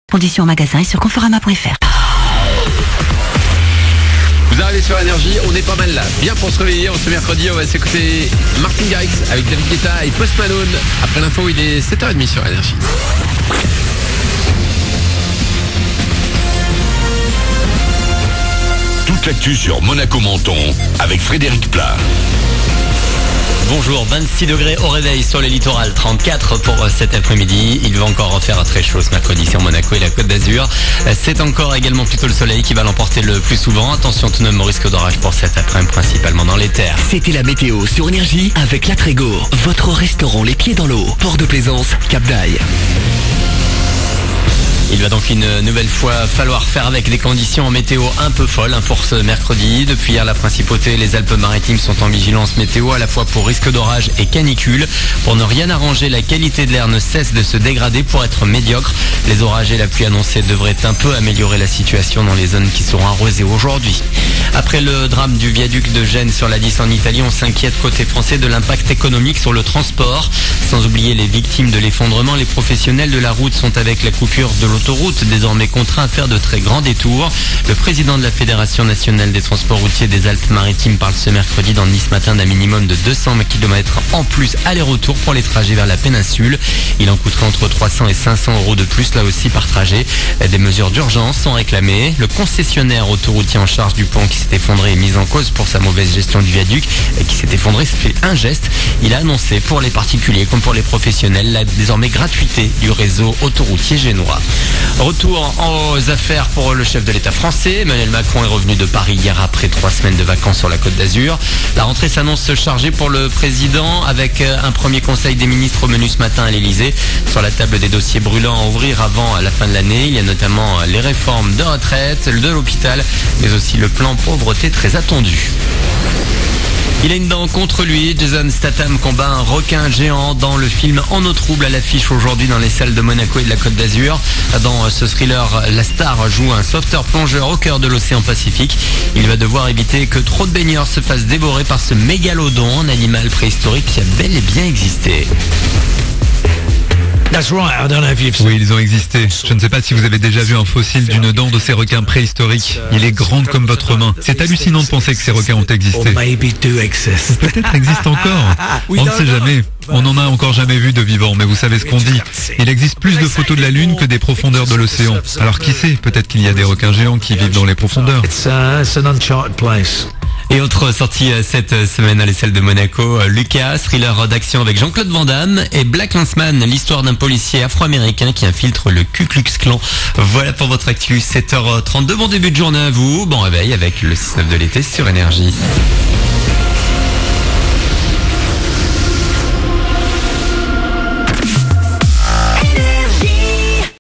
Conditions en magasin et sur conforama.fr. Vous arrivez sur Énergie, on est pas mal là. Bien pour se réveiller, ce mercredi, on va s'écouter Martin Garrix avec David Guetta et Post Malone. Après l'info, il est 7h30 sur Énergie. Toute l'actu sur Monaco-Menton avec Frédéric Plat. Bonjour, 26 degrés au réveil sur le littoral, 34 pour cet après-midi. Il va encore faire très chaud ce mercredi sur Monaco et la Côte d'Azur. C'est encore également plutôt le soleil qui va l'emporter le plus souvent. Attention tout de même au risque d'orage pour cet après-midi, principalement dans les terres. C'était la météo sur Énergie avec l'Atrego, votre restaurant les pieds dans l'eau. Port de Plaisance, Cap d'Aille. Il va donc une nouvelle fois falloir faire avec des conditions en météo un peu folles pour ce mercredi. Depuis hier, la principauté et les Alpes-Maritimes sont en vigilance météo à la fois pour risque d'orage et canicule. Pour ne rien arranger, la qualité de l'air ne cesse de se dégrader pour être médiocre. Les orages et la pluie annoncée devraient un peu améliorer la situation dans les zones qui seront arrosées aujourd'hui. Après le drame du viaduc de Gênes sur la 10 en Italie, on s'inquiète côté français de l'impact économique sur le transport. Sans oublier les victimes de l'effondrement, les professionnels de la route sont avec la coupure de l'autoroute désormais contraints à faire de très grands détours. Le président de la Fédération nationale des transports routiers des Alpes-Maritimes parle ce mercredi dans Nice Matin d'un minimum de 200 km en plus aller-retour pour les trajets vers la péninsule. Il en coûterait entre 300 et 500 euros de plus là aussi par trajet. Des mesures d'urgence sont réclamées. Le concessionnaire autoroutier en charge du pont qui s'est effondré est mis en cause pour sa mauvaise gestion du viaduc et qui s'est effondré fait un geste. Il a annoncé pour les particuliers comme pour les professionnels la désormais gratuité du réseau autoroutier génois. Retour aux affaires pour le chef de l'État français. Emmanuel Macron est revenu de Paris hier après 3 semaines de vacances sur la Côte d'Azur. La rentrée s'annonce chargée pour le président avec un premier conseil des ministres au menu ce matin à l'Elysée. Sur la table des dossiers brûlants à ouvrir avant la fin de l'année, il y a notamment les réformes de retraite, de l'hôpital, mais aussi le plan pauvreté très attendu. Il a une dent contre lui. Jason Statham combat un requin géant dans le film En eau trouble à l'affiche aujourd'hui dans les salles de Monaco et de la Côte d'Azur. Dans ce thriller, la star joue un sauveteur plongeur au cœur de l'océan Pacifique. Il va devoir éviter que trop de baigneurs se fassent dévorer par ce mégalodon, un animal préhistorique qui a bel et bien existé. Oui, ils ont existé. Je ne sais pas si vous avez déjà vu un fossile d'une dent de ces requins préhistoriques. Il est grand comme votre main. C'est hallucinant de penser que ces requins ont existé. Peut-être existent encore. On ne sait jamais. On n'en a encore jamais vu de vivant, mais vous savez ce qu'on dit. Il existe plus de photos de la Lune que des profondeurs de l'océan. Alors qui sait, peut-être qu'il y a des requins géants qui vivent dans les profondeurs. Et autre sortie cette semaine à l'essai de Monaco, Lucas, thriller d'action avec Jean-Claude Van Damme et Black Landsman, l'histoire d'un policier afro-américain qui infiltre le Ku Klux Klan. Voilà pour votre actu, 7h32. Bon début de journée à vous, bon réveil avec le 6-9 de l'été sur Énergie.